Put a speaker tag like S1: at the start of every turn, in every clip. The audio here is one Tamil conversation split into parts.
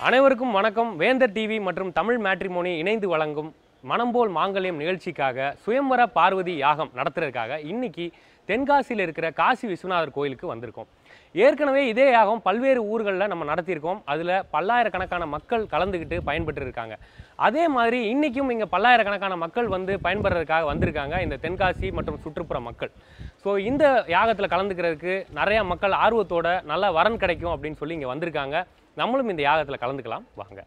S1: அனைவருக்கும் வணக்கம். வேந்தர் டிவி மற்றும் தமிழ் மேட்ரிமோனி இணைந்து வழங்கும் மனம்போல் மாங்கல்யம் நிகழ்ச்சிக்காக சுயம்பர பார்வதி யாகம் நடத்துறதுக்காக இன்னைக்கு தென்காசியில் இருக்கிற காசி விஸ்வநாதர் கோயிலுக்கு வந்திருக்கோம். ஏற்கனவே இதே யாகம் பல்வேறு ஊர்களில் நம்ம நடத்தியிருக்கோம். அதில் பல்லாயிரக்கணக்கான மக்கள் கலந்துக்கிட்டு பயன்பெற்று இருக்காங்க. அதே மாதிரி இன்றைக்கும் இங்கே பல்லாயிரக்கணக்கான மக்கள் வந்து பயன்பெறதுக்காக வந்திருக்காங்க, இந்த தென்காசி மற்றும் சுற்றுப்புற மக்கள். ஸோ இந்த யாகத்தில் கலந்துக்கிறதுக்கு நிறையா மக்கள் ஆர்வத்தோட நல்ல வரன் கிடைக்கும் அப்படின்னு சொல்லி இங்கே வந்திருக்காங்க. நம்மளும் இந்த யாகத்தில் கலந்துக்கலாம் வாங்க.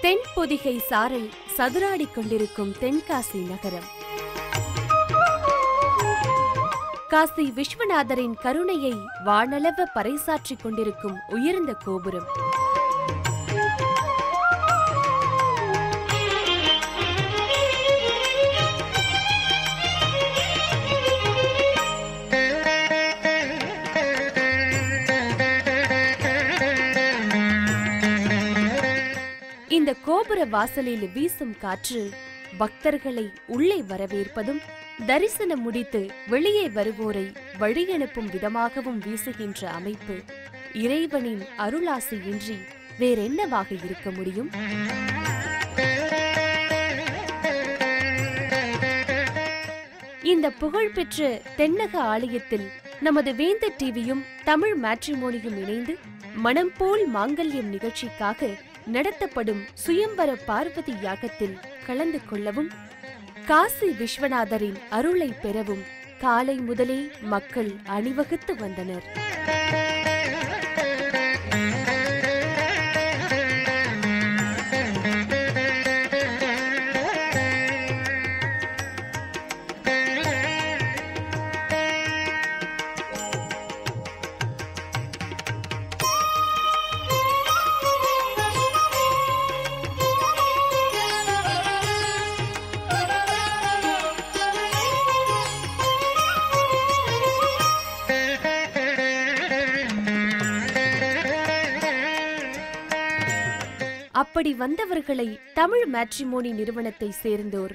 S2: தென்பொதிகை சாரல் சதுராடிக் கொண்டிருக்கும் தென்காசி நகரம். காசி விஸ்வநாதரின் கருணையை வானளவ பறைசாற்றிக் கொண்டிருக்கும் உயர்ந்த கோபுரம். இந்த கோபுர வாசலில் வீசும் காற்று பக்தர்களை உள்ளே வரவேற்பதும் தரிசனம் முடித்து வெளியே வருவோரை வழியனுப்பும் விதமாகவும் வீசுகின்ற அமைப்பு இறைவனின் அருளாசி இன்றி வேறென்னவாக இருக்க முடியும்? இந்த புகழ்பெற்ற தென்னக ஆலயத்தில் நமது வேந்தர் டிவியும் தமிழ் மேட்ரிமோனியும் இணைந்து மனம் போல் மாங்கல்யம் நிகழ்ச்சிக்காக நடத்தப்படும் சுயம்பர பார்வதி யாகத்தில் கலந்து கொள்ளவும் காசி விஸ்வநாதரின் அருளை பெறவும் காலை முதலே மக்கள் அணிவகுத்து வந்தனர். அப்படி வந்தவர்களை தமிழ் மேட்ரிமோனி நிறுவனத்தை சேர்ந்தோர்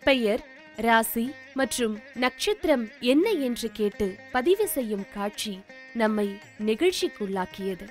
S2: பெயர், ராசி மற்றும் நட்சத்திரம் என்ன என்று கேட்டு பதிவு செய்யும் காட்சி நம்மை நெகிழ்ச்சிக்குள்ளாக்கியது.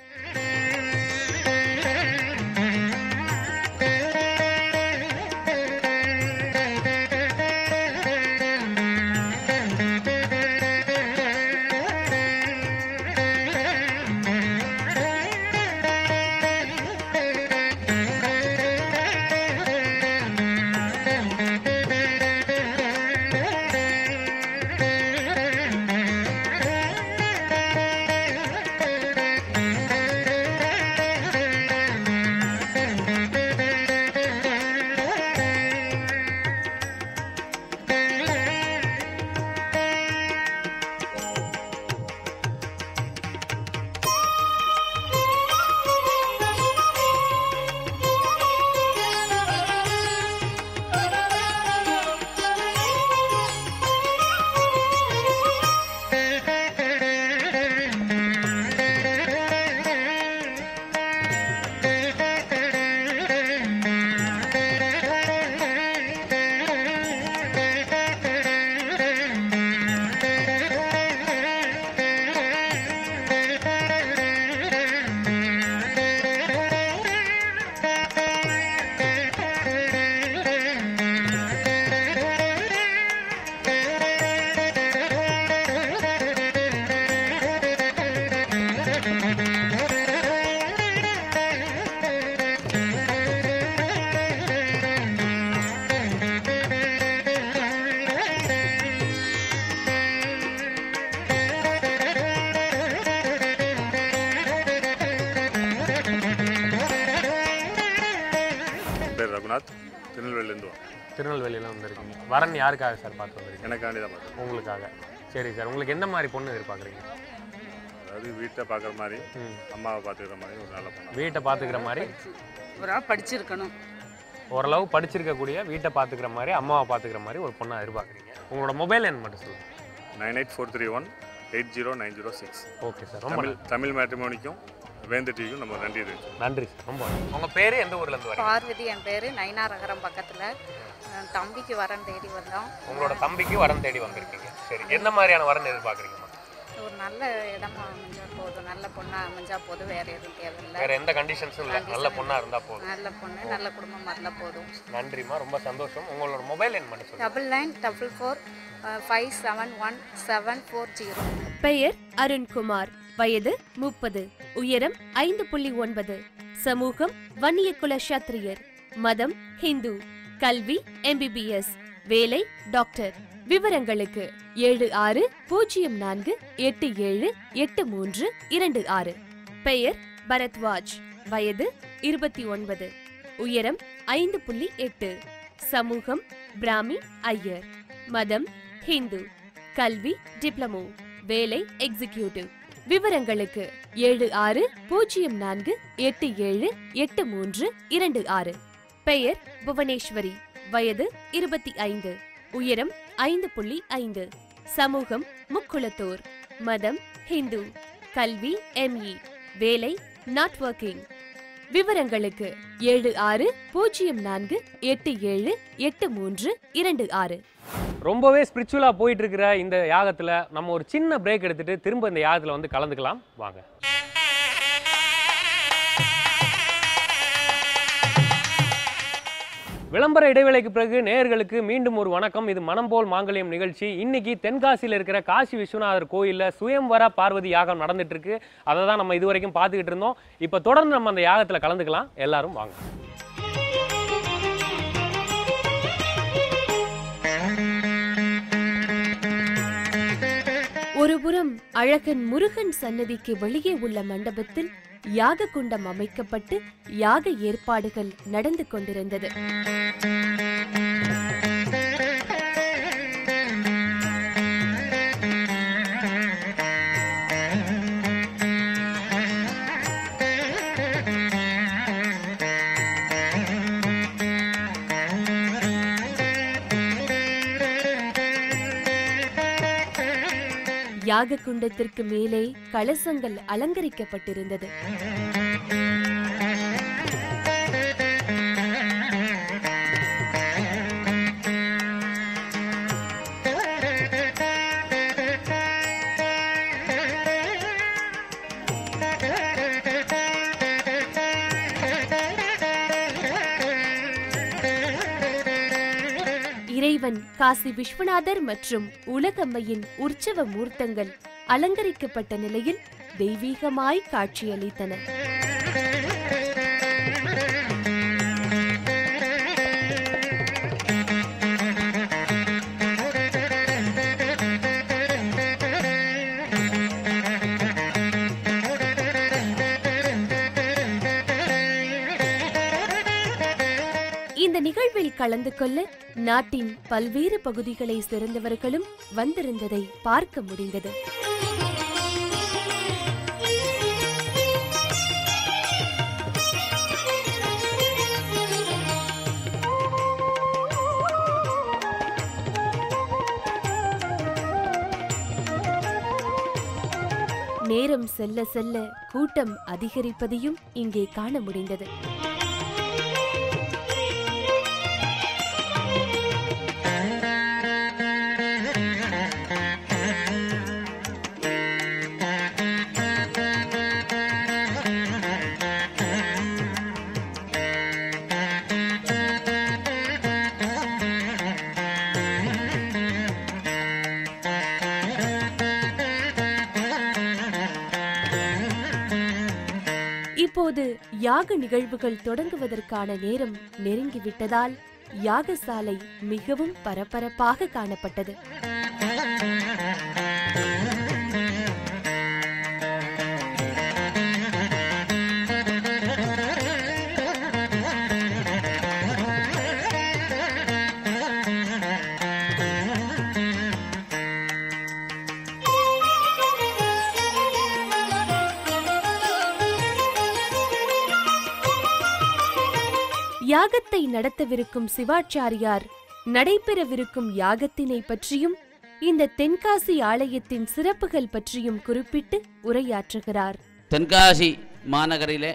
S3: ரகுநாத், திருநெல்வேலியிலேருந்து.
S1: திருநெல்வேலியில் வந்துருக்கீங்க. வரன் யாருக்காக சார் பார்த்து வந்துருக்கீங்க?
S3: எனக்காண்டி தான் பார்த்து.
S1: உங்களுக்காக. சரி சார், உங்களுக்கு என்ன மாதிரி பொண்ணு எதிர்பார்க்குறீங்க?
S3: அதாவது வீட்டை பார்க்குற மாதிரி, அம்மாவை பார்த்துக்கிற மாதிரி ஒரு நல்ல பொண்ணு.
S1: வீட்டை பார்த்துக்கிற மாதிரி
S4: ஒரு ஆள் படிச்சிருக்கணும்.
S1: ஓரளவு படிச்சிருக்கக்கூடிய வீட்டை பார்த்துக்கிற மாதிரி அம்மாவை பார்த்துக்கிற மாதிரி ஒரு பொண்ணை எதிர்பார்க்குறீங்க. உங்களோட மொபைல் எண் மட்டும் சொல்லுங்கள்.
S3: 9843180906.
S1: ஓகே சார், ரொம்ப
S3: தமிழ் மேட்ரிமோனிக்கும் வேந்தர் டிவிக்கும் நம்ம நன்றி தெரிவிச்சோம்.
S1: நன்றி சார். ரொம்ப உங்கள் பேர் எந்த ஊர்லேருந்து வரீங்க?
S4: பார்வதி என் பேர். நயினாரகரம் பக்கத்தில். தம்பிக்கு வரன் தேடி வந்தோம்.
S1: உங்களோட தம்பிக்கு வரன் தேடி வந்திருக்கீங்க. சரி, என்ன மாதிரியான வரன் எதிர்பார்க்குறீங்கம்மா?
S4: ஒரு நல்ல இடமா அமைஞ்சா போதும், நல்ல பொண்ணாக அமைஞ்சா போதும், வேறு எதுவும் தேவையில்லை.
S1: வேறு எந்த கண்டீஷன்ஸும் இல்லை, நல்ல பொண்ணாக இருந்தால் போதும்.
S4: நல்ல பொண்ணு, நல்ல குடும்பமாக இருந்தால் போதும்.
S1: நன்றிம்மா, ரொம்ப சந்தோஷம். உங்களோட மொபைல் எண் மட்டும் சொல்லுங்கள்.
S4: 99445740.
S2: பெயர் அருண்குமார். வயது 30. உயரம் 5.9. சமூகம் வன்னியகுல சத்திரியர். மதம் ஹிந்து. கல்வி MBBS. வேலை டாக்டர். விவரங்களுக்கு 7604878326. பெயர் பரத்வாஜ். வயது 29. உயரம் 5.8. சமூகம் பிராமி ஐயர். மதம் ஹிந்து. கல்வி டிப்ளமோ. வேலை எக்ஸிக்யூட்டிவ். விவரங்களுக்கு 7604878326. பெயர் புவனேஸ்வரி. வயது 25. உயரம் 5.5. சமூகம் முக்குளத்தூர். மதம் ஹிந்து. கல்வி ME. வேலை நாட் ஒர்க்கிங். விவரங்களுக்கு 7604878326.
S1: ரொம்பவே ஸ்பிரிச்சுவலாக போயிட்டு இருக்கிற இந்த யாகத்தில் நம்ம ஒரு சின்ன பிரேக் எடுத்துட்டு திரும்ப இந்த யாகத்தில் வந்து கலந்துக்கலாம் வாங்க. விளம்பர இடைவேளைக்கு பிறகு நேயர்களுக்கு மீண்டும் ஒரு வணக்கம். இது மனம் போல் மாங்கல்யம் நிகழ்ச்சி. இன்னைக்கு தென்காசியில் இருக்கிற காசி விஸ்வநாதர் கோயிலில் சுயம்வர பார்வதி யாகம் நடந்துட்டு இருக்கு. அதை தான் நம்ம இதுவரைக்கும் பார்த்துக்கிட்டு இருந்தோம். இப்போ தொடர்ந்து நம்ம அந்த யாகத்தில் கலந்துக்கலாம். எல்லாரும் வாங்க.
S2: ஒருபுறம் அழகன் முருகன் சன்னதிக்கு வெளியே உள்ள மண்டபத்தில் யாக குண்டம் அமைக்கப்பட்டு யாக ஏற்பாடுகள் நடந்து கொண்டிருந்தது. யாக குண்டத்திற்கு மேலே கலசங்கள் அலங்கரிக்கப்பட்டிருந்தது. இறைவன் காசி விஸ்வநாதர் மற்றும் உலகம்மையின் உற்சவ மூர்த்தங்கள் அலங்கரிக்கப்பட்ட நிலையில் தெய்வீகமாய் காட்சியளித்தன. இந்த நிகழ்வில் கலந்து கொள்ள நாட்டின் பல்வேறு பகுதிகளை சேர்ந்தவர்களும் வந்திருந்ததை பார்க்க முடிந்தது. நேரம் செல்ல செல்ல கூட்டம் அதிகரிப்பதையும் இங்கே காண முடிந்தது. இப்போது யாக நிகழ்வுகள் தொடங்குவதற்கான நேரம் நெருங்கிவிட்டதால் யாகசாலை மிகவும் பரபரப்பாக காணப்பட்டது. யாகத்தை நடத்தவிருக்கும் சிவாச்சாரியார் நடைபெறவிருக்கும் யாகத்தினை பற்றியும் இந்த தென்காசி ஆலயத்தின் சிறப்புகள் பற்றியும் குறிப்பிட்டு உரையாற்றுகிறார்.
S5: தென்காசி மாநகரிலே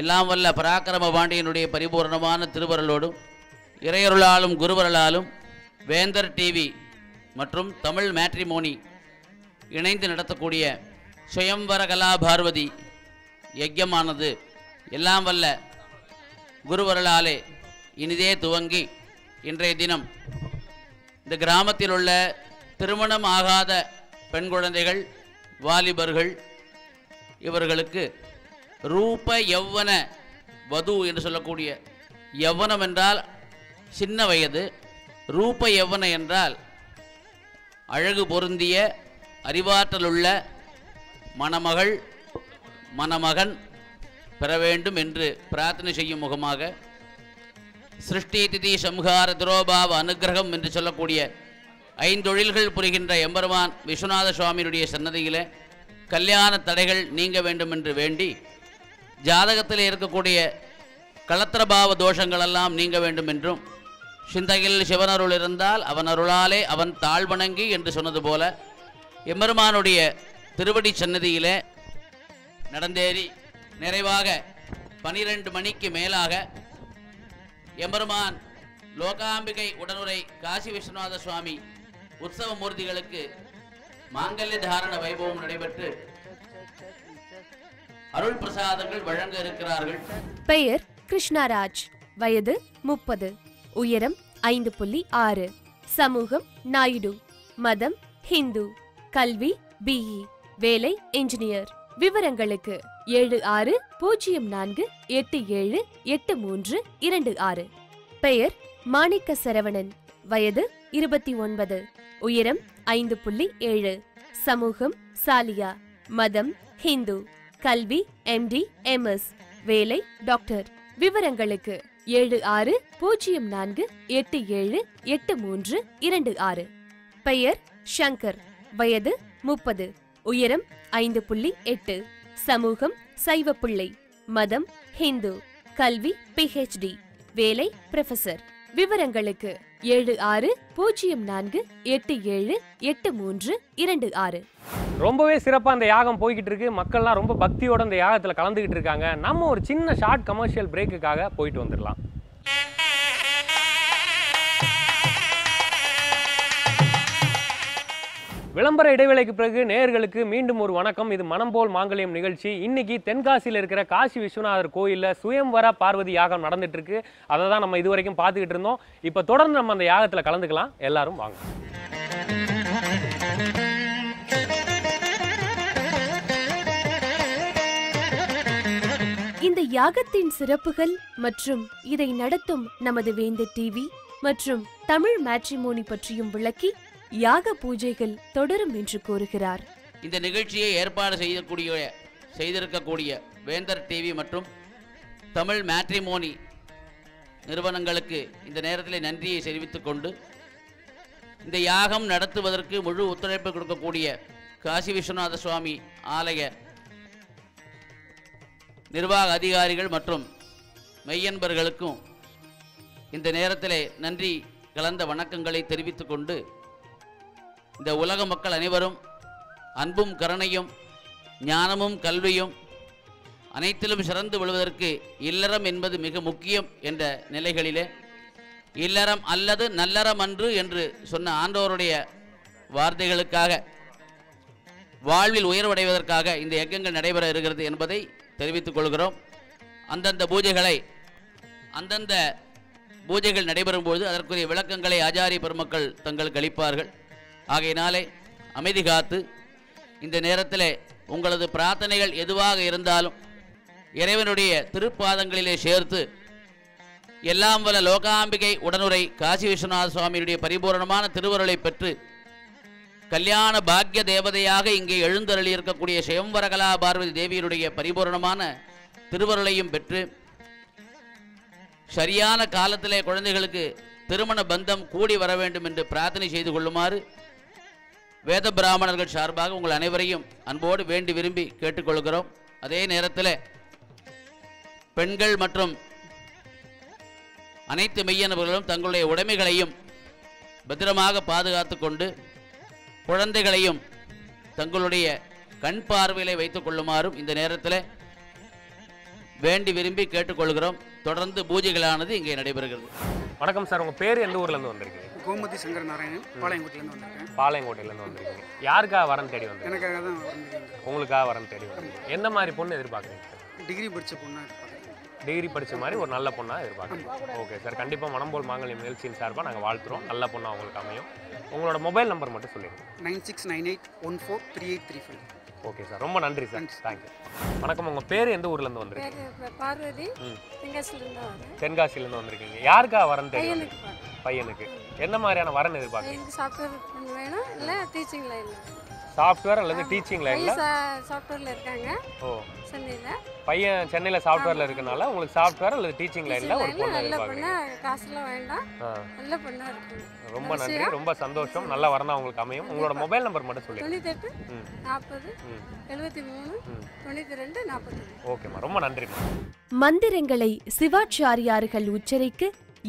S5: எல்லாம் வல்ல பராக்கிரம பாண்டியனுடைய பரிபூர்ணமான திருவருளோடும் இறையருளாலும் குருவருளாலும் வேந்தர் டிவி மற்றும் தமிழ் மேட்ரிமோனி இணைந்து நடத்தக்கூடிய சுயம்வர கலா பார்வதி யஜ்யமானது எல்லாம் வல்ல குருவருளாலே இனிதே துவங்கி இன்றைய தினம் இந்த கிராமத்தில் உள்ள திருமணம் ஆகாத பெண் குழந்தைகள், வாலிபர்கள் இவர்களுக்கு ரூப யௌவன வது என்று சொல்லக்கூடிய, யௌவனம் என்றால் சின்ன வயது, ரூப யௌவன என்றால் அழகு பொருந்திய அறிவாற்றலுள்ள மணமகள் மணமகன் பெற வேண்டும் என்று பிரார்த்தனை செய்யும் முகமாக சிருஷ்டி திதி சம்ஹார துரோபாவ அனுகிரகம் என்று சொல்லக்கூடிய ஐந்தொழில்கள் புரிகின்ற எம்பெருமான் விஸ்வநாத சுவாமியுடைய சன்னதியிலே கல்யாண தடைகள் நீங்க வேண்டும் என்று வேண்டி, ஜாதகத்தில் இருக்கக்கூடிய களத்திரபாவ தோஷங்களெல்லாம் நீங்க வேண்டும் என்றும், சிந்தையில் சிவனருள் இருந்தால் அவன் அருளாலே அவன் தாழ்வணங்கி என்று சொன்னது போல எம்பெருமானுடைய திருவடி சன்னதியிலே நடந்தேறி நிறைவாக 12 மணிக்கு மேலாக எம்பெருமான் லோகாம்பிகை உடனுரை காசி விஸ்வநாத சுவாமி உற்சவ மூர்த்திகளுக்கு மாங்கல்ய தாரண வைபவம் நடைபெற்று அருள் பிரசாதங்கள் வழங்க இருக்கிறார்கள்.
S2: பெயர் கிருஷ்ணராஜ், வயது 30, உயரம் 5.6, சமூகம் நாயுடு, மதம் ஹிந்து, கல்வி BE, வேலை என்ஜினியர். விவரங்களுக்கு 7604878326. பெயர் மாணிக்க சரவணன், வயது 29, உயரம் 5.7, சமூகம் சாலியா, மதம் ஹிந்து, கல்வி MD MS, வேலை டாக்டர். விவரங்களுக்கு 7604878326. பெயர் சங்கர், வயது 30, உயரம் 5.8, சமூகம் சைவப்பிள்ளை, மதம் ஹிந்து, கல்வி PhD, வேலை ப்ரொஃபசர். விவரங்களுக்கு 7604878326.
S1: ரொம்பவே சிறப்பாக அந்த யாகம் போய்கிட்டு இருக்கு. மக்கள்லாம் ரொம்ப பக்தியோட அந்த யாகத்தில் கலந்துக்கிட்டு இருக்காங்க. நம்ம ஒரு சின்ன ஷார்ட் கமர்ஷியல் பிரேக்குக்காக போயிட்டு வந்துடலாம். விளம்பர இடைவேளைக்கு பிறகு நேயர்களுக்கு மீண்டும் ஒரு வணக்கம். இது மனம் போல் மாங்கல்யம் நிகழ்ச்சி. இன்னைக்கு தென்காசியில் இருக்கிற காசி விஸ்வநாதர் கோயிலில் சுயம்வர பார்வதி யாகம் நடந்துட்டு இருக்கு. அதை தான் நம்ம இதுவரைக்கும் பார்த்துக்கிட்டு இருந்தோம். இப்போ தொடர்ந்து நம்ம அந்த யாகத்தில் கலந்துக்கலாம். எல்லாரும் வாங்க.
S2: இந்த யாகத்தின் சிறப்புகள் மற்றும் இதை நடத்தும் நமது வேந்தர் டிவி மற்றும் தமிழ் மேட்ரிமோனி பற்றியும் விளக்கி யாக பூஜைகள் தொடரும் என்று கூறுகிறார்.
S5: இந்த நிகழ்ச்சியை ஏற்பாடு செய்திருக்கக்கூடிய வேந்தர் டிவி மற்றும் தமிழ் மேட்ரிமோனி நிறுவனங்களுக்கு இந்த நேரத்தில் நன்றியை தெரிவித்துக் கொண்டு, இந்த யாகம் நடத்துவதற்கு முழு ஒத்துழைப்பு கொடுக்கக்கூடிய காசி விஸ்வநாத சுவாமி ஆலய நிர்வாக அதிகாரிகள் மற்றும் மெய்யன்பர்களுக்கும் இந்த நேரத்தில் நன்றி கலந்த வணக்கங்களை தெரிவித்துக் கொண்டு, இந்த உலக மக்கள் அனைவரும் அன்பும் கருணையும் ஞானமும் கல்வியும் அனைத்திலும் சிறந்து விழுவதற்கு இல்லறம் என்பது மிக முக்கியம் என்ற நிலைகளிலே, இல்லறம் அல்லது நல்லறம் அன்று என்று சொன்ன ஆண்டோருடைய வார்த்தைகளுக்காக வாழ்வில் உயர்வடைவதற்காக இந்த யஜ்ஞங்கள் நடைபெற இருக்கிறது என்பதை தெரிவித்துக் கொள்கிறோம். அந்தந்த பூஜைகள் நடைபெறும்போது அதற்குரிய விளக்கங்களை ஆச்சாரிய பெருமக்கள் தங்களுக்கு அளிப்பார்கள். ஆகையினாலே அமைதி காத்து இந்த நேரத்தில் உங்களது பிரார்த்தனைகள் எதுவாக இருந்தாலும் இறைவனுடைய திருப்பாதங்களிலே சேர்த்து எல்லாம் வல்ல லோகாம்பிகை உடனுரை காசி விஸ்வநாத சுவாமியுடைய பரிபூரணமான திருவருளை பெற்று கல்யாண பாக்ய தேவதையாக இங்கே எழுந்தருளி இருக்கக்கூடிய சுயம்வரகலா பார்வதி தேவியினுடைய பரிபூரணமான திருவருளையும் பெற்று சரியான காலத்திலே குழந்தைகளுக்கு திருமண பந்தம் கூடி வர வேண்டும் என்று பிரார்த்தனை செய்து கொள்ளுமாறு வேத பிராமணர்கள் சார்பாக உங்கள் அனைவரையும் அன்போடு வேண்டி விரும்பி கேட்டுக்கொள்கிறோம். அதே நேரத்தில் பெண்கள் மற்றும் அனைத்து மெய்யன்பர்களும் தங்களுடைய உடைமைகளையும் பத்திரமாக பாதுகாத்து கொண்டு குழந்தைகளையும் தங்களுடைய கண் பார்வையிலே வைத்துக் கொள்ளுமாறும் இந்த நேரத்தில் வேண்டி விரும்பி கேட்டுக்கொள்கிறோம். தொடர்ந்து பூஜைகளானது இங்கே நடைபெறுகிறது.
S1: வணக்கம் சார், உங்கள் பேர் எந்த ஊர்லேருந்து வந்திருக்கீங்க?
S6: கோமதி சங்கர் நாராயணன், பாளையங்கோட்டிலேருந்து வந்திருக்கேன்.
S1: பாளையங்கோட்டையிலேருந்து வந்திருக்கீங்க. யாருக்காக வரன் தேடி வந்தீங்க?
S6: எனக்காக தான் வந்திருக்கேன்.
S1: உங்களுக்காக வரன் தேடி வந்தீங்க. எந்த மாதிரி பொண்ணு எதிர்பார்க்குறீங்க சார்?
S6: டிகிரி படித்த பொண்ணாக இருப்பாங்க.
S1: டிகிரி படித்த மாதிரி ஒரு நல்ல பொண்ணாக எதிர்பார்க்குறீங்க. ஓகே சார், கண்டிப்பாக மனம்போல் மாங்கல்யம் நிகழ்ச்சியின் சார்பாக நாங்கள் வாழ்த்துறோம். நல்ல பொண்ணாக உங்களுக்கு அமையும். உங்களோட மொபைல் நம்பர் மட்டும் சொல்லிடுங்க.
S6: 9698143835.
S1: ஓகே சார், ரொம்ப நன்றி சார். தேங்க்யூ. வணக்கம், உங்கள் பேர் எந்த ஊர்லேருந்து வந்திருக்கீங்க?
S7: பார்வதி,
S1: தென்காசிலேருந்து வந்திருக்கீங்க. யாருக்காக வரன் தேடி? பையனுக்கு. என்ன மாதிரியான வரன் எதிர்பார்க்குறீங்க?
S7: சாஃப்ட்வேர் வேணும், இல்லை டீச்சிங் லைனில்.
S1: சாஃப்ட்வேர் அல்லது டீச்சிங் லைனில்?
S7: சாஃப்ட்வேரில் இருக்காங்க.
S1: ஓ,
S7: சென்னையில்.
S1: பையன் சென்னையில் சாஃப்ட்வேரில் இருக்கனால உங்களுக்கு சாஃப்ட்வேர் அல்லது டீச்சிங் லைனில் ஒரு பொண்ணு
S7: நல்ல
S1: எதிர்பார்க்குறீங்க.
S7: பொண்ணு, காசுலாம் வேண்டாம், நல்ல பொண்ணாக இருக்கு.
S1: ரொம்ப நன்றி, ரொம்ப சந்தோஷம். நல்ல வரனா உங்களுக்கு அமையும். உங்களோட மொபைல் நம்பர் மட்டும் சொல்லுங்க.
S7: 98 40 73 92 40.
S1: ஓகேம்மா, ரொம்ப நன்றிம்மா.
S2: மந்திரங்களை சிவாச்சாரியார்கள் உச்சரிக்க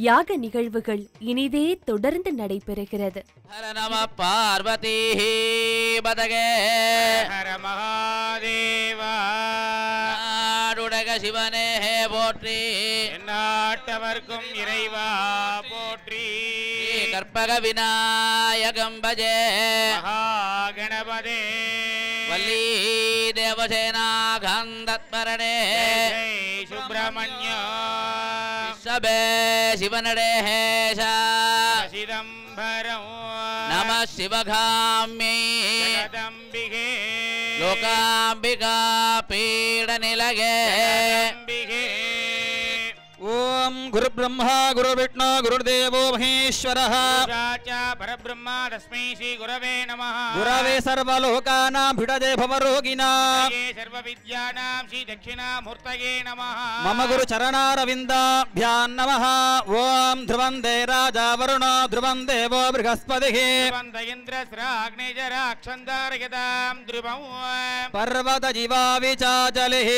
S2: யாக நிகழ்வுகள் இனிதே தொடர்ந்து நடைபெறுகிறது.
S5: ஹர நம பார்வதி பதகே
S8: ஹர மகாதேவா.
S5: நாடுடக சிவனே போற்றி,
S8: நாட்டவர்க்கும் இறைவா போற்றி.
S5: கற்பக விநாயகம் பஜே
S8: மகாகணபதே
S5: வல்லி தேவசேனா கந்தத்மரணே
S8: சுப்பிரமணிய
S5: சபே சிவனடேஷ
S8: சிதம்பரம்
S5: நம சிவகாமியை
S8: ஜகதம்பிகே
S5: லோகாம்பிகா பீட நிலகே.
S9: ஓம் குரு பிரம்மா குரு விஷ்ணு குருதேவோ மகேஸ்வரः.
S8: பரபிரம்மா தஸ்மை ஸ்ரீ குரவே நமः.
S9: குரவே சர்வலோகானாம் भिडजे भवरोगिणां.
S8: सर्वविद्यानां श्री दक्षिणामूर्तये नमः.
S9: मम गुरु चरणारविन्दाभ्यां नमः. ओम ध्रुवं दे राजा वरुणो ध्रुवं देवो बृहस्पतिः.
S8: ध्रुवं इन्द्रस्राग्निजराक्षन्दारयतां ध्रुवं
S9: पर्वत जीवाविचाचलिः.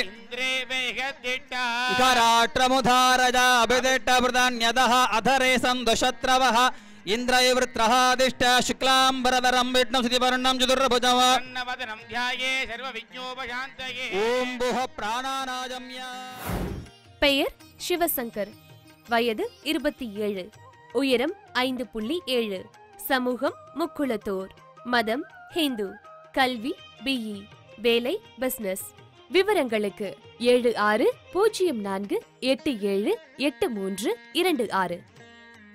S8: इन्द्रे वेगदिट्टा
S9: उधराष्ट्रमुधारजा अभिदिष्टवृदन्यदः अधरे सन्दुशत्रवः. इन्द्रयवृत्रः दिष्ट शुक्लाम्बरधरं विष्णुं सुधिवर्णं चतुर्भुजं.
S8: अन्नवदनं ध्याये सर्वविघ्नोपशान्तये.
S9: ओम भुः प्राणानाजम्य.
S2: பெயர் சிவசங்கர். வயது 27. உயரம் 5.7. சமூகம் முக்குளத்தோர். மதம் ஹிந்து. கல்வி BE. வேலை பிசினஸ். விவரங்களுக்கு 7604878326.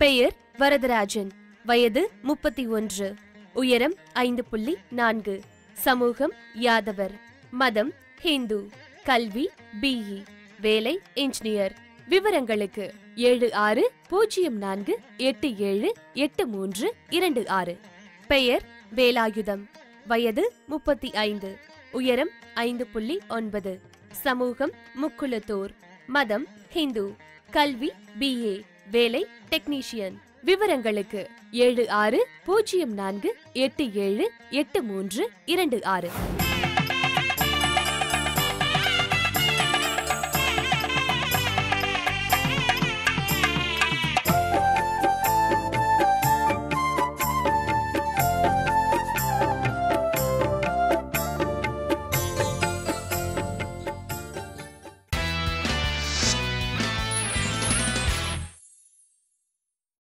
S2: பெயர் வரதராஜன். வயது 31. உயரம் 5.4. சமூகம் யாதவர். மதம் ஹிந்து. கல்வி BE. வேலை இன்ஜினியர். விவரங்களுக்கு 7604878326. பெயர் வேலாயுதம். வயது 35. உயரம் 5.9. சமூகம் முக்குளத்தோர். மதம் ஹிந்து. கல்வி BA. வேலை டெக்னீஷியன். விவரங்களுக்கு 7604878326.